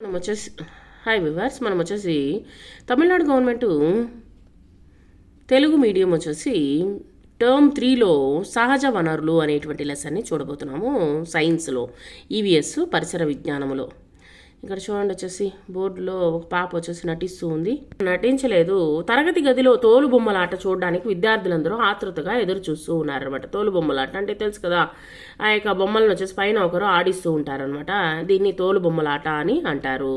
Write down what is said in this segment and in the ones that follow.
మనం వచ్చేసి hi viewers, మనం వచ్చేసి తమిళనాడు గవర్నమెంట్ తెలుగు మీడియం వచ్చేసి టర్మ్ 3లో సహజ వనరులు అనేటువంటి లెసన్ని చూడబోతున్నాము. సైన్స్లో ఈవీఎస్ పరిసర విజ్ఞానములో ఇక్కడ చూడండి, వచ్చేసి బోర్డులో ఒక పాప వచ్చేసి నటిస్తూ ఉంది. నటించలేదు. తరగతి గదిలో తోలు బొమ్మలాట చూడడానికి విద్యార్థులందరూ ఆతృతగా ఎదురు చూస్తూ ఉన్నారనమాట. తోలు బొమ్మలాట అంటే తెలుసు కదా, ఆ యొక్క బొమ్మలను వచ్చేసి పైన ఒకరు ఆడిస్తూ ఉంటారనమాట. దీన్ని తోలు బొమ్మలాట అని అంటారు.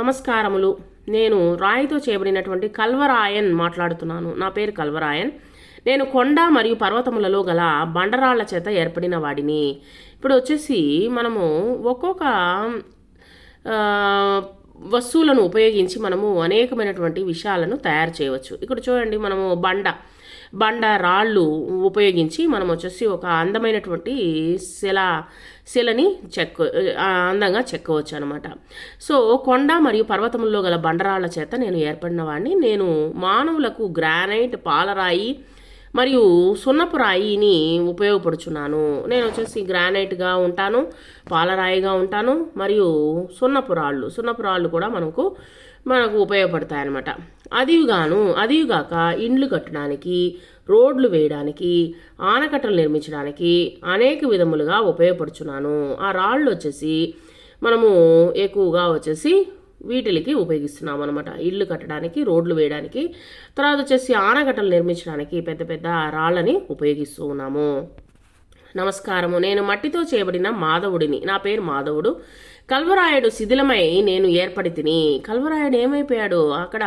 నమస్కారములు, నేను రాయితో చేయబడినటువంటి కల్వరాయన్ మాట్లాడుతున్నాను. నా పేరు కల్వరాయన్. నేను కొండ మరియు పర్వతములలో గల బండరాళ్ల చేత ఏర్పడిన వాడిని. ఇప్పుడు వచ్చేసి మనము ఒక్కొక్క వస్తువులను ఉపయోగించి మనము అనేకమైనటువంటి విషయాలను తయారు చేయవచ్చు. ఇక్కడ చూడండి, మనము బండ రాళ్ళు ఉపయోగించి మనం వచ్చేసి ఒక అందమైనటువంటి శిలని అందంగా చెక్కవచ్చు అనమాట. సో కొండ మరియు పర్వతముల్లో గల బండరాళ్ల చేత నేను ఏర్పడిన వాడిని. నేను మానవులకు గ్రానైట్, పాలరాయి మరియు సున్నపు రాయిని ఉపయోగపడుచున్నాను. నేను వచ్చేసి గ్రానైట్గా ఉంటాను, పాలరాయిగా ఉంటాను, మరియు సున్నపు రాళ్ళు కూడా మనకు ఉపయోగపడతాయి అన్నమాట. అదిగాక ఇండ్లు కట్టడానికి, రోడ్లు వేయడానికి, ఆనకట్టలు నిర్మించడానికి అనేక విధములుగా ఉపయోగపడుచున్నాను. ఆ రాళ్ళు వచ్చేసి మనము ఎక్కువగా వచ్చేసి వీటికి ఉపయోగిస్తున్నాం అనమాట. ఇల్లు కట్టడానికి, రోడ్లు వేయడానికి, తర్వాత వచ్చేసి ఆనకట్టలు నిర్మించడానికి పెద్ద పెద్ద రాళ్ళని ఉపయోగిస్తూ ఉన్నాము. నమస్కారము, నేను మట్టితో చేయబడిన మాధవుడిని. నా పేరు మాధవుడు. కల్వరాయుడు శిథిలమై నేను ఏర్పడి తిని. కల్వరాయుడు ఏమైపోయాడు, అక్కడ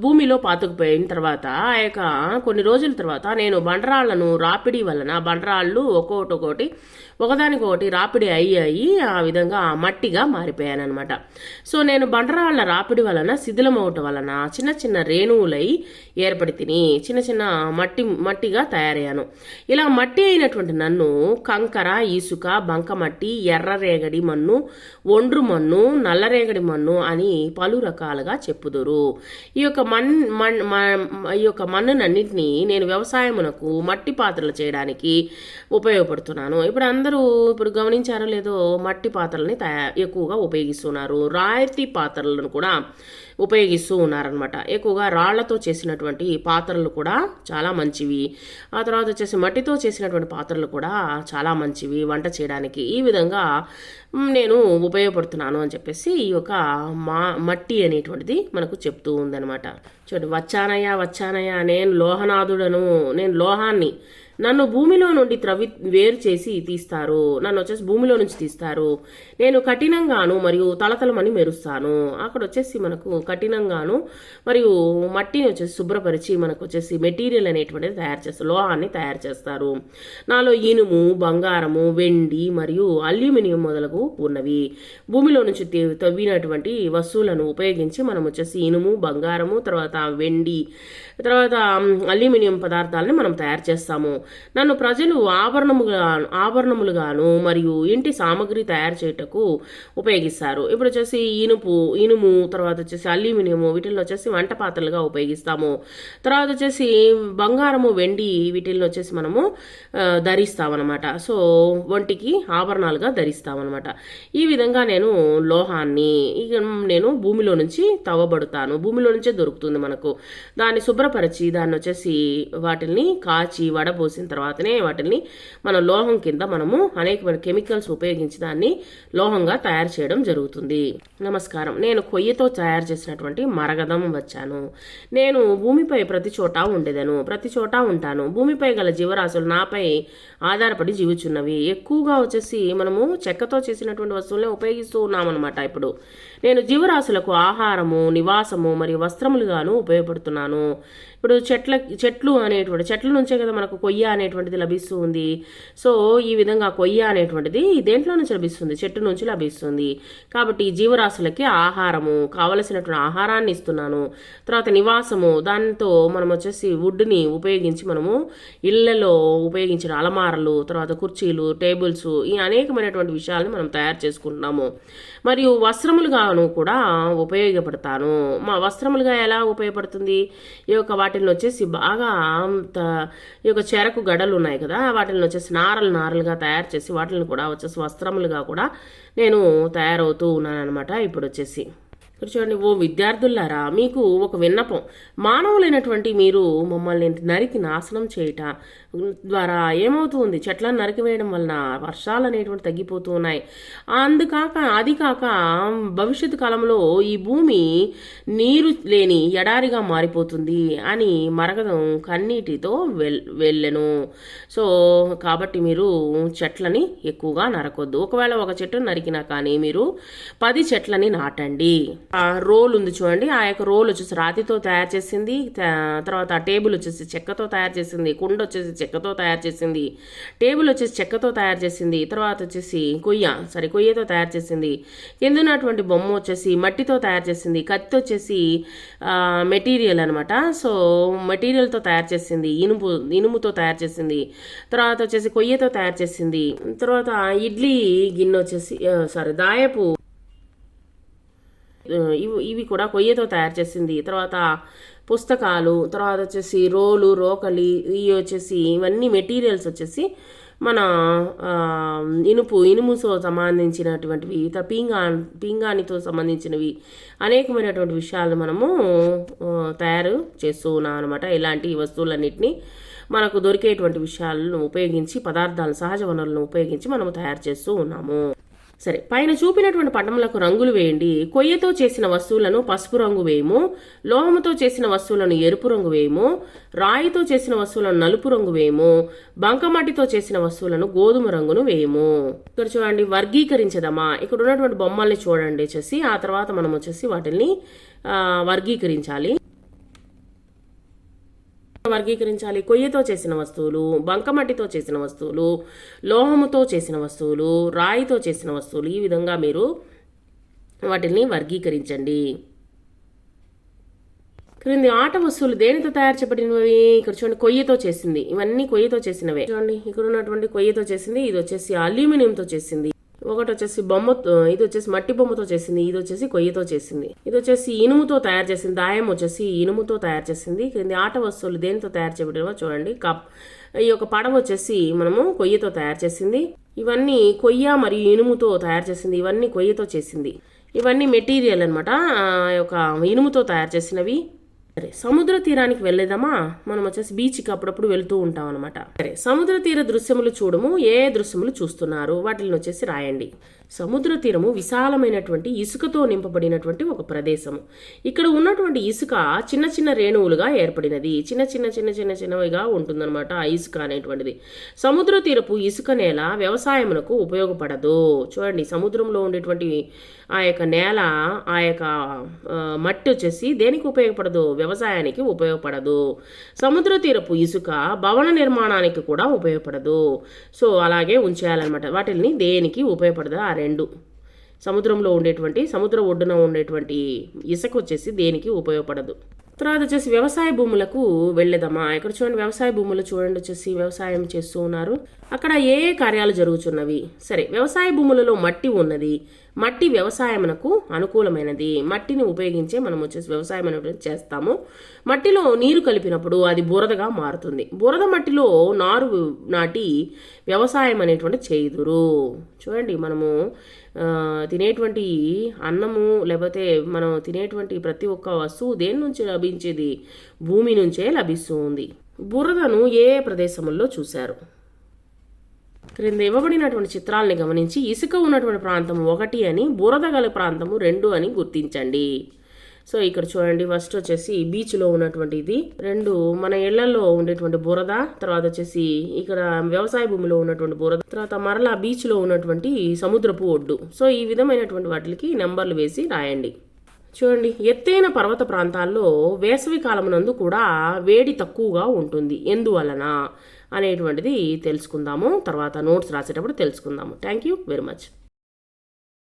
భూమిలో పాతుకుపోయిన తర్వాత ఆ యొక్క కొన్ని రోజుల తర్వాత నేను బండరాళ్లను రాపిడి వలన, బండరాళ్ళు ఒక్కొక్కటి ఒకదానికొకటి రాపిడి అయ్యి ఆ విధంగా మట్టిగా మారిపోయాను అనమాట. సో నేను బండరాళ్ల రాపిడి వలన, శిథిలమవటం వలన చిన్న చిన్న రేణువులై ఏర్పడి తిని చిన్న చిన్న మట్టిగా తయారయ్యాను. ఇలా మట్టి అయినటువంటి నన్ను కంకర, ఇసుక, బంకమట్టి, ఎర్రరేగడి మన్ను, ఒండ్రు మన్ను, నల్లరేగడి మన్ను అని పలు రకాలుగా చెప్పుదురు. ఈ యొక్క మన్నునన్నింటినీ నేను వ్యవసాయమునకు మట్టి పాత్రలు చేయడానికి ఉపయోగపడుతున్నాను. ఇప్పుడు గమనించారో లేదో, మట్టి పాత్రలని ఎక్కువగా ఉపయోగిస్తున్నారు. రాతి పాత్రలను కూడా ఉపయోగిస్తూ ఉన్నారనమాట. ఎక్కువగా రాళ్లతో చేసినటువంటి పాత్రలు కూడా చాలా మంచివి. ఆ తర్వాత వచ్చేసి మట్టితో చేసినటువంటి పాత్రలు కూడా చాలా మంచివి వంట చేయడానికి. ఈ విధంగా నేను ఉపయోగపడుతున్నాను అని చెప్పేసి ఈ యొక్క మట్టి అనేటువంటిది మనకు చెప్తూ ఉందనమాట. చూడండి, వచ్చానయ్య నేను లోహనాథుడను. నేను లోహాన్ని, నన్ను భూమిలో నుండి వేరు చేసి తీస్తారు. నన్ను వచ్చేసి భూమిలో నుంచి తీస్తారు. నేను కఠినంగాను మరియు తలతలమని మెరుస్తాను. అక్కడ వచ్చేసి మనకు కఠినంగాను మరియు మట్టిని వచ్చేసి శుభ్రపరిచి మనకు వచ్చేసి మెటీరియల్ అనేటువంటిది తయారు చేస్తారు, లోహాన్ని తయారు చేస్తారు. నాలో ఇనుము, బంగారము, వెండి మరియు అల్యూమినియం మొదలగు ఉన్నవి. భూమిలో నుంచి తవ్వినటువంటి వస్తువులను ఉపయోగించి మనం వచ్చేసి ఇనుము, బంగారము, తర్వాత వెండి, తర్వాత అల్యూమినియం పదార్థాలను మనం తయారు చేస్తాము. నన్ను ప్రజలు ఆభరణములుగాను మరియు ఇంటి సామాగ్రి తయారు చేయుటకు ఉపయోగిస్తారు. ఇప్పుడు వచ్చేసి ఇనుము, తర్వాత వచ్చేసి అల్యూమినియము, వీటిల్లో వచ్చేసి వంట పాత్రలుగా ఉపయోగిస్తాము. తర్వాత వచ్చేసి బంగారము, వెండి, వీటిల్లో వచ్చేసి మనము ధరిస్తామన్నమాట. సో ఒంటికి ఆభరణాలుగా ధరిస్తామన్నమాట. ఈ విధంగా నేను లోహాన్ని నేను భూమిలో నుంచి తవ్వబడుతాను. భూమిలో నుంచే దొరుకుతుంది మనకు. దాన్ని శుభ్రపరిచి దాన్ని వచ్చేసి వాటిని కాచి వడబోసిన తర్వాతనే వాటిని మన లోహం కింద మనము అనేకమైన కెమికల్స్ ఉపయోగించి దాన్ని లోహంగా తయారు చేయడం జరుగుతుంది. నమస్కారం, నేను కొయ్యతో తయారు చేసినటువంటి మరగదం వచ్చాను. నేను భూమిపై ప్రతి చోట ఉండేదను, ప్రతి చోట ఉంటాను. భూమిపై గల జీవరాశులు నాపై ఆధారపడి జీవిస్తున్నవి. ఎక్కువగా వచ్చేసి మనము చెక్కతో చేసినటువంటి వస్తువులనే ఉపయోగిస్తూ ఉన్నామన్నమాట. ఇప్పుడు నేను జీవరాశులకు ఆహారము, నివాసము మరియు వస్త్రములుగాను ఉపయోగపడుతున్నాను. ఇప్పుడు చెట్ల నుంచే కదా మనకు కొయ్య అనేటువంటిది లభిస్తూ ఉంది. సో ఈ విధంగా కొయ్య అనేటువంటిది దేంట్లో నుంచి లభిస్తుంది, చెట్టు నుంచి లభిస్తుంది. కాబట్టి జీవరాశులకి ఆహారము, కావలసినటువంటి ఆహారాన్ని ఇస్తున్నాను. తర్వాత నివాసము, దాంతో మనం వచ్చేసి వుడ్ని ఉపయోగించి మనము ఇళ్లలో ఉపయోగించిన అలమారలు, తర్వాత కుర్చీలు, టేబుల్స్, ఈ అనేకమైనటువంటి విషయాలను మనం తయారు చేసుకుంటున్నాము. మరియు వస్త్రములుగాను కూడా ఉపయోగపడతాను. మా వస్త్రములుగా ఎలా ఉపయోగపడుతుంది, ఈ యొక్క వాటి వాటిని వచ్చేసి బాగా ఈ యొక్క చెరకు గడలు ఉన్నాయి కదా, వాటిని వచ్చేసి నారలుగా తయారు చేసి వాటిని కూడా వచ్చేసి వస్త్రములుగా కూడా నేను తయారవుతూ ఉన్నాను అనమాట. ఇప్పుడు వచ్చేసి ఇక్కడ చూడండి, ఓ విద్యార్థులారా, మీకు ఒక విన్నపం. మానవులైనటువంటి మీరు మమ్మల్ని నరికి నాశనం చేయట ద్వారా ఏమవుతుంది, చెట్లను నరికివేయడం వలన వర్షాలు అనేటువంటి తగ్గిపోతూ ఉన్నాయి. అది కాక భవిష్యత్తు కాలంలో ఈ భూమి నీరు లేని ఎడారిగా మారిపోతుంది అని మరగదం కన్నీటితో వెళ్ళెను. సో కాబట్టి మీరు చెట్లని ఎక్కువగా నరకొద్దు. ఒకవేళ ఒక చెట్టును నరికినా కానీ మీరు 10 చెట్లని నాటండి. ఆ రోల్ ఉంది చూడండి, ఆ యొక్క రోల్ వచ్చేసి రాతితో తయారు చేసింది. తర్వాత ఆ టేబుల్ వచ్చేసి చెక్కతో తయారు చేసింది. కుండ వచ్చేసి చెక్కతో తయారు చేసింది. టేబుల్ వచ్చేసి చెక్కతో తయారు చేసింది. తర్వాత వచ్చేసి కొయ్యతో తయారు చేసింది. కింద ఉన్నటువంటి బొమ్మ వచ్చేసి మట్టితో తయారు చేసింది. కత్తి వచ్చేసి మెటీరియల్ అనమాట. సో మెటీరియల్తో తయారు చేసింది. ఇనుముతో తయారు చేసింది. తర్వాత వచ్చేసి కొయ్యతో తయారు చేసింది. తర్వాత ఇడ్లీ గిన్నె వచ్చేసి దాయపు ఇవి కూడా కొయ్యతో తయారు చేసింది. తర్వాత పుస్తకాలు, తర్వాత వచ్చేసి రోకలి, ఇవి వచ్చేసి ఇవన్నీ మెటీరియల్స్ వచ్చేసి మన ఇనుముతో సంబంధించినటువంటివి, పింగాణితో సంబంధించినవి అనేకమైనటువంటి విషయాలను మనము తయారు చేస్తూ ఉన్నాం అనమాట. ఇలాంటి వస్తువులన్నింటినీ మనకు దొరికేటువంటి విషయాలను ఉపయోగించి, సహజ వనరులను ఉపయోగించి మనము తయారు చేస్తూ ఉన్నాము. సరే, పైన చూపినటువంటి పటములకు రంగులు వేయండి. కొయ్యతో చేసిన వస్తువులను పసుపు రంగు వేయము, లోహముతో చేసిన వస్తువులను ఎరుపు రంగు వేయము, రాయితో చేసిన వస్తువులను నలుపు రంగు వేయము, బంకమట్టితో చేసిన వస్తువులను గోధుమ రంగును వేయము. ఇక్కడ చూడండి, వర్గీకరించదమా. ఇక్కడ ఉన్నటువంటి బొమ్మల్ని చూడండి వచ్చేసి, ఆ తర్వాత మనం వచ్చేసి వాటిని వర్గీకరించాలి. కొయ్యతో చేసిన వస్తువులు, బంకమట్టితో చేసిన వస్తువులు, లోహముతో చేసిన వస్తువులు, రాయితో చేసిన వస్తువులు, ఈ విధంగా మీరు వాటిని వర్గీకరించండి. క్రింది ఆట వస్తువులు దేనితో తయారు చేయబడినవి. ఇక్కడ చూడండి, కొయ్యతో చేసింది. ఇవన్నీ కొయ్యతో చేసినవే. చూడండి, ఇక్కడ ఉన్నటువంటి కొయ్యతో చేసింది. ఇది వచ్చేసి అల్యూమినియంతో చేసింది. ఒకటి వచ్చేసి ఇది వచ్చేసి మట్టి బొమ్మతో చేసింది. ఇది వచ్చేసి కొయ్యతో చేసింది. ఇది వచ్చేసి ఇనుముతో తయారు చేసింది. దాయం వచ్చేసి ఇనుముతో తయారు చేసింది. క్రింది ఆట వస్తువులు దేనితో తయారు చేయబడినవో చూడండి. ఈ యొక్క పడవ వచ్చేసి మనము కొయ్యతో తయారు చేసింది. ఇవన్నీ కొయ్య మరియు ఇనుముతో తయారు చేసింది. ఇవన్నీ కొయ్యతో చేసింది. ఇవన్నీ మెటీరియల్ అనమాట, యొక్క ఇనుముతో తయారు చేసినవి. సరే, సముద్ర తీరానికి వెళ్ళేదామా. మనం వచ్చేసి బీచ్కి అప్పుడప్పుడు వెళ్తూ ఉంటాం అనమాట. సరే, సముద్ర తీర దృశ్యములు చూడము. ఏ దృశ్యములు చూస్తున్నారు వాటిని వచ్చేసి రాయండి. సముద్ర తీరము విశాలమైనటువంటి ఇసుకతో నింపబడినటువంటి ఒక ప్రదేశము. ఇక్కడ ఉన్నటువంటి ఇసుక చిన్న చిన్న రేణువులుగా ఏర్పడినది. చిన్నవిగా ఉంటుందన్నమాట ఆ ఇసుక అనేటువంటిది. సముద్ర తీరపు ఇసుక నేల వ్యవసాయమునకు ఉపయోగపడదు. చూడండి, సముద్రంలో ఉండేటువంటి ఆ యొక్క నేల, ఆ యొక్క మట్టి వచ్చేసి దేనికి ఉపయోగపడదు, వ్యవసాయానికి ఉపయోగపడదు. సముద్ర తీరపు ఇసుక భవన నిర్మాణానికి కూడా ఉపయోగపడదు. సో అలాగే ఉంచేయాలన్నమాట. వాటిని దేనికి ఉపయోగపడదు ఆ రెండు. సముద్రంలో ఉండేటువంటి, సముద్ర ఒడ్డున ఉండేటువంటి ఇసుక వచ్చేసి దేనికి ఉపయోగపడదు. తర్వాత వచ్చేసి వ్యవసాయ భూములకు వెళ్ళేదమ్మా. ఇక్కడ చూడండి, వ్యవసాయ భూములు చూడండి వచ్చేసి వ్యవసాయం చేస్తూ ఉన్నారు. అక్కడ ఏ కార్యాలు జరుగుతున్నవి. సరే, వ్యవసాయ భూములలో మట్టి ఉన్నది. మట్టి వ్యవసాయమునకు అనుకూలమైనది. మట్టిని ఉపయోగించే మనం వచ్చేసి వ్యవసాయం అనేటువంటి చేస్తాము. మట్టిలో నీరు కలిపినప్పుడు అది బురదగా మారుతుంది. బురద మట్టిలో నారు నాటి వ్యవసాయం అనేటువంటి చేయుదురు. చూడండి, మనము తినేటువంటి అన్నము లేకపోతే మనం తినేటువంటి ప్రతి ఒక్క వస్తువు దేని నుంచి లభించేది, భూమి నుంచే లభిస్తుంది. బురదను ఏ ప్రదేశముల్లో చూశారు. క్రింద ఇవ్వబడినటువంటి చిత్రాలని గమనించి ఇసుక ఉన్నటువంటి ప్రాంతం 1 అని, బురద గల ప్రాంతము 2 అని గుర్తించండి. సో ఇక్కడ చూడండి, ఫస్ట్ వచ్చేసి బీచ్లో ఉన్నటువంటి ఇది 2, మన ఇళ్లలో ఉండేటువంటి బురద, తర్వాత వచ్చేసి ఇక్కడ వ్యవసాయ భూమిలో ఉన్నటువంటి బురద, తర్వాత మరలా బీచ్లో ఉన్నటువంటి సముద్రపు ఒడ్డు. సో ఈ విధమైనటువంటి వాటికి నెంబర్లు వేసి రాయండి. చూడండి, ఎత్తైన పర్వత ప్రాంతాల్లో వేసవి కాలమునందు కూడా వేడి తక్కువగా ఉంటుంది. ఎందువలన అనేటువంటిది తెలుసుకుందాము. తర్వాత నోట్స్ రాసేటప్పుడు తెలుసుకుందాము. Thank you very much.